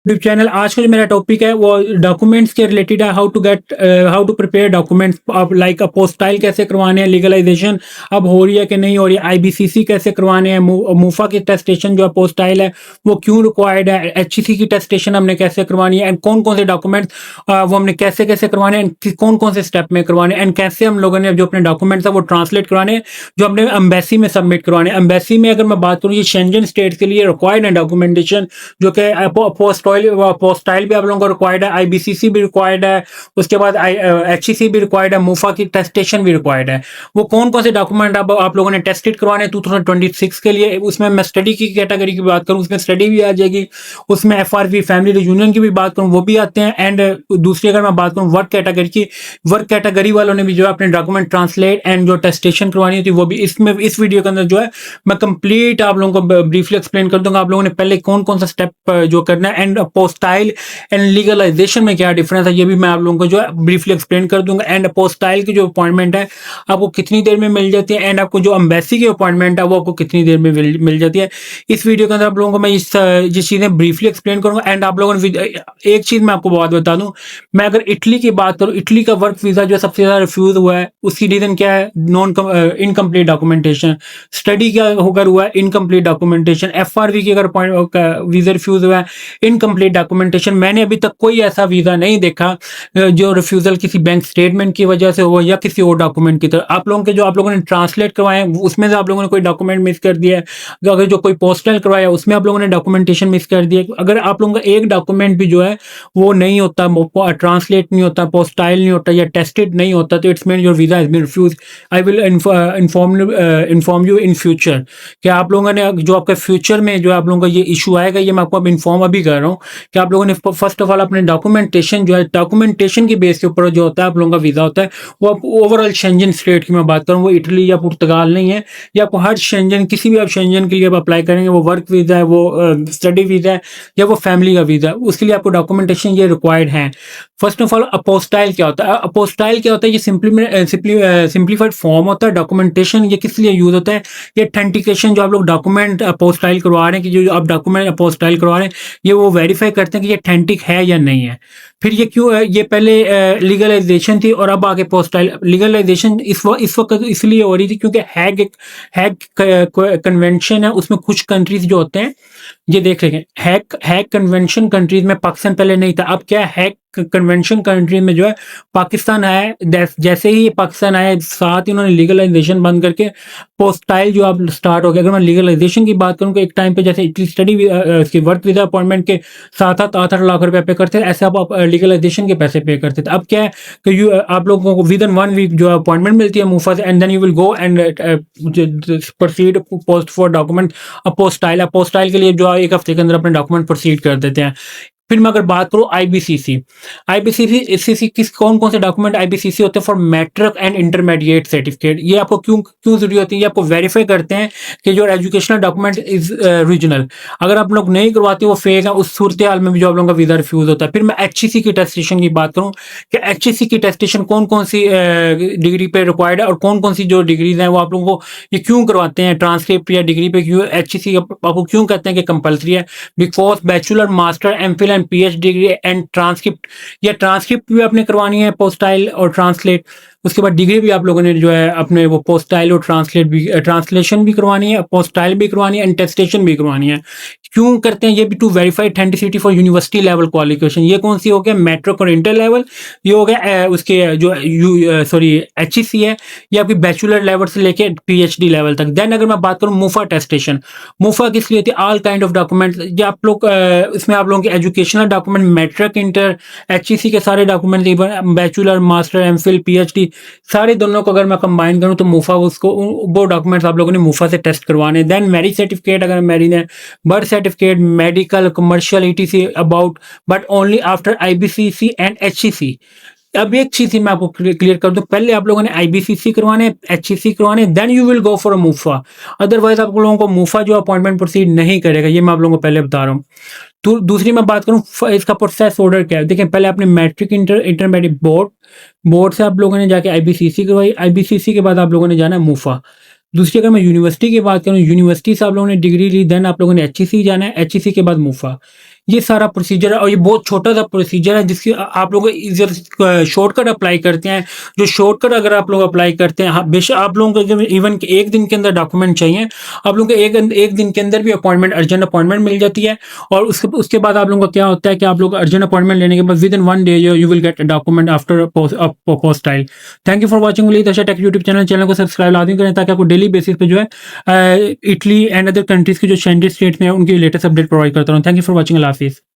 YouTube channel. आज का जो मेरा टॉपिक है वो डॉक्यूमेंट्स के रिलेटेड है। हाउ टू प्रिपेयर डॉक्यूमेंट्स, अब लाइक अपोस्टाइल कैसे करवाने हैं, लीगलाइजेशन अब हो रही है कि नहीं हो रही है, आईबीसीसी कैसे करवाने हैं, मूफा की टेस्टेशन जो अपोस्टाइल है वो क्यों रिक्वायर्ड है, एचईसी की टेस्टेशन हमने कैसे करवानी है, एंड कौन कौन से डॉक्यूमेंट्स वो हमने कैसे कैसे करवाने हैं, कौन कौन से स्टेप में करवाने हैं, एंड कैसे हम लोगों ने जो अपने डॉक्यूमेंट्स है वो ट्रांसलेट करवाने हैं, जो हमने एम्बेसी में सबमिट करवाने हैं। एम्बेसी में अगर मैं बात करूँ, ये शेंजन स्टेट के लिए रिक्वायर्ड है डॉक्यूमेंटेशन, जो कि पोस्टाइल भी आप लोगों को रिक्वायर्ड है, आईबीसीसी भी रिक्वायर्ड है, उसके बाद एचईसी भी रिक्वायर्ड है, मूफा की टेस्टेशन भी रिक्वायर्ड है। वो कौन कौन से डॉक्यूमेंट आप लोगों ने टेस्टेड करवाने 2026 के लिए। उसमें मैं स्टडी की कैटेगरी की बात करूं, उसमें स्टडी भी आ जाएगी, उसमें एफआरवी फैमिली रियूनियन की भी बात करूं वो भी आते हैं, एंड दूसरी अगर मैं बात करूं वर्क कैटेगरी की, वर्क कैटेगरी वालों ने भी जो है अपने डॉक्यूमेंट ट्रांसलेट एंड जो टेस्टेशन करवानी होती है वो भी इसमें इस वीडियो के अंदर जो है मैं कंप्लीट आप लोगों को ब्रीफली एक्सप्लेन कर दूंगा। आप लोगों ने पहले कौन कौन सा स्टेप जो करना है, एंड पोस्टाइल एंड लीगलाइजेशन में क्या डिफरेंस है, ये भी मैं आप लोगों को जो है ब्रीफली एक्सप्लेन कर दूंगा। एंड पोस्टाइल की जो अपॉइंटमेंट है आपको कितनी देर में मिल जाती है, एंड आपको जो एम्बेसी की अपॉइंटमेंट है वो आपको कितनी देर में मिल जाती है। इस वीडियो के अंदर आप लोगों को मैं ये चीजें ब्रीफली एक्सप्लेन करूंगा। एंड आप लोगों ने एक चीज मैं आपको बहुत बता दूं, मैं अगर इटली की बात करूं, इटली का वर्क वीजा जो सबसे ज्यादा रिफ्यूज हुआ है उसकी रीजन क्या है, इनकम्प्लीट डॉक्यूमेंटेशन। स्टडी क्या होकर हुआ है, इनकम्प्लीट डॉक्यूमेंटेशन। एफआरवी की अगर वीजा रिफ्यूज हुआ है, इनकम्प्लीट डॉक्यूमेंटेशन। मैंने अभी तक कोई ऐसा वीजा नहीं देखा जो रिफ्यूजल किसी बैंक स्टेटमेंट की वजह से हो या किसी और डॉक्यूमेंट की तरह। आप लोगों ने ट्रांसलेट करवाए उसमें से आप लोगों ने कोई डॉक्यूमेंट मिस कर दिया है, अगर जो कोई पोस्टल करवाया उसमें आप लोगों ने डॉक्यूमेंटेशन मिस कर दिया। अगर आप लोगों का एक डॉक्यूमेंट भी जो है वो नहीं होता, ट्रांसलेट नहीं होता, पोस्टाइल नहीं होता या टेस्टेड नहीं होता, तो it's mean your visa has been refuse. I will inform you in future कि आप लोगों ने जो आपका फ्यूचर में जो आप लोगों का ये इशू आएगा, ये मैं आपको अब इन्फॉर्म अभी कर रहा हूँ कि आप लोगों ने फर्स्ट ऑफ ऑल अपने डॉक्यूमेंटेशन जो है, डॉक्यूमेंटेशन की बेस के ऊपर जो होता है आप लोगों का वीजा होता है वो ओवरऑल शेंजन स्टेट की मैं बात करूँ, वो इटली या पुर्तगाल नहीं है। या आपको हर शेंजन, किसी भी आप शेंजन के लिए आप अप्लाई करेंगे, वो वर्क वीजा है, वो स्टडी वीजा है या वो फैमिली का वीजा है, उसके लिए आपको डॉक्यूमेंटेशन ये रिक्वायर्ड है। फर्स्ट ऑफ ऑल अपोस्टाइल क्या होता है, अपोस्टाइल क्या होता है, ये सिंप्लीफाइड फॉर्म होता है डॉक्यूमेंटेशन। ये किस लिए यूज होता है, ये ऑथेंटिकेशन, जो आप लोग डॉक्यूमेंट अपोस्टाइल करवा रहे हैं, कि जो आप डॉक्यूमेंट अपोस्टाइल करवा रहे हैं ये वो वेरीफाई करते हैं कि ये ऑथेंटिक है या नहीं है। फिर ये क्यों है, ये पहले लीगलाइजेशन थी और अब आगे पोस्टाइल। लीगलाइजेशन इस वक्त इसलिए हो रही थी क्योंकि हैग कन्वेंशन है, उसमें कुछ कंट्रीज जो होते हैं, ये देख रहे हैं हैग कन्वेंशन कंट्रीज में पाकिस्तान पहले नहीं था। अब क्या हैग कन्वेंशन कंट्री में जो है पाकिस्तान आया। जैसे ही पाकिस्तान आया साथ ही उन्होंने लीगलाइजेशन बंद करके पोस्टाइल जो अब स्टार्ट हो गया। अगर मैं लीगलाइजेशन की बात करूँ, एक टाइम पे जैसे इटली स्टडी इसकी वर्क वीजा अपॉइंटमेंट के 7-8 लाख रुपए पे करते थे, ऐसे आप लीगलाइजेशन के पैसे पे करते थे। अब क्या है कि आप लोगों को विद इन 1 वीक जो अपॉइंटमेंट मिलती है मूफा से, and then you will go and proceed post for document apostille. Apostille के लिए जो 1 हफ्ते के अंदर अपने डॉक्यूमेंट प्रोसीड कर देते हैं। फिर मैं अगर बात करूं आईबीसीसी किस कौन कौन से डॉक्यूमेंट आईबीसीसी होते हैं for matric and intermediate certificate. ये आपको क्यों क्यों जरूरी होती है, ये आपको वेरीफाई करते हैं कि जो एजुकेशनल डॉक्यूमेंट इज ओरिजिनल। अगर आप लोग नहीं करवाते वो फेक है, उस सूरत हाल में भी जो आप लोगों का वीजा रिफ्यूज होता है। फिर मैं एचईसी की टेस्टेशन की बात करूं कि एचईसी की टेस्टेशन कौन कौन सी डिग्री पे रिक्वायर्ड है और कौन कौन सी जो डिग्रीज हैं वो आप लोगों को ये क्यों करवाते हैं, ट्रांसक्रिप्ट या डिग्री पे क्यों एचईसी आपको क्यों कहते हैं कि कंपलसरी है। Because bachelor, master, MPhil, PhD degree and transcript, या ट्रांसक्रिप्ट भी आपने करवानी है पोस्टाइल और ट्रांसलेट। उसके बाद डिग्री भी आप लोगों ने जो है अपने वो पोस्टाइल और ट्रांसलेशन भी करवानी है, पोस्टाइल भी करवानी है, एंड टेस्टेशन भी करवानी है। क्यों करते हैं ये भी, to verify authenticity for university level qualification. ये कौन सी हो गया, मैट्रिक और इंटर लेवल। ये हो गया उसके जो एचईसी है ये आपकी बैचलर लेवल से लेके पीएचडी लेवल तक। देन अगर मैं बात करूं मूफा टेस्टेशन, मूफा किस लिए थी, ऑल काइंड ऑफ डॉक्यूमेंट। जो आप लोग इसमें आप लोगों के educational document, matric, inter, HEC के सारे document, bachelor, master, MPhil, PhD, सारे दोनों को अगर मैं कंबाइन करूं तो मूफा उसको वो डॉक्यूमेंट्स आप लोगों ने मूफा से टेस्ट करवाने। देन मैरिज सर्टिफिकेट, अगर मैरिज है, birth certificate, medical, commercial, etc about, but only after IBCC and HEC. अब एक चीज ही मैं आपको क्लियर कर दूं, पहले आप लोगों ने आईबीसीसी करवाने, एचईसी करवाने, then you will go for a MOFA. Otherwise आप लोगों को मूफा जो अपॉइंटमेंट प्रोसीड नहीं करेगा, ये मैं आप लोगों को पहले बता रहा हूँ। तो दूसरी मैं बात करूं इसका प्रोसेस ऑर्डर क्या है। देखिए पहले आपने मैट्रिक, इंटरमीडिएट, बोर्ड से आप लोगों ने जाके आईबीसीसी करवाई, आईबीसीसी के बाद आप लोगों ने जाना है मूफा। दूसरी अगर मैं यूनिवर्सिटी की बात करूं, यूनिवर्सिटी से आप लोगों ने डिग्री ली, देन आप लोगों ने एचईसी जाना है, एचईसी के बाद मूफा। ये सारा प्रोसीजर है और ये बहुत छोटा सा प्रोसीजर है जिसकी आप लोग इधर शॉर्टकट अप्लाई करते हैं। जो शॉर्टकट अगर आप लोग अप्लाई करते हैं, बेशक आप लोगों को इवन एक दिन के अंदर डॉक्यूमेंट चाहिए, आप लोगों को एक दिन के अंदर भी अपॉइंटमेंट, अर्जेंट अपॉइंटमेंट मिल जाती है। और उसके बाद आप लोगों का क्या होता है कि आप लोग अर्जेंट अपॉइंटमेंट लेने के बाद within 1 day you will get document after apostille. Thank you for watching विलीत दशा टेक यूट्यूब चैनल को सब्सक्राइब लाजमी करें ताकि आपको डेली बेसिस पे जो है इटली एंड अदर कंट्रीज के जो सेंट्रल स्टेट में है उनकी लेटेस्ट अपडेट प्रोवाइड करता रहूँ। Thank you for watching. अल्लाह हाफिज़।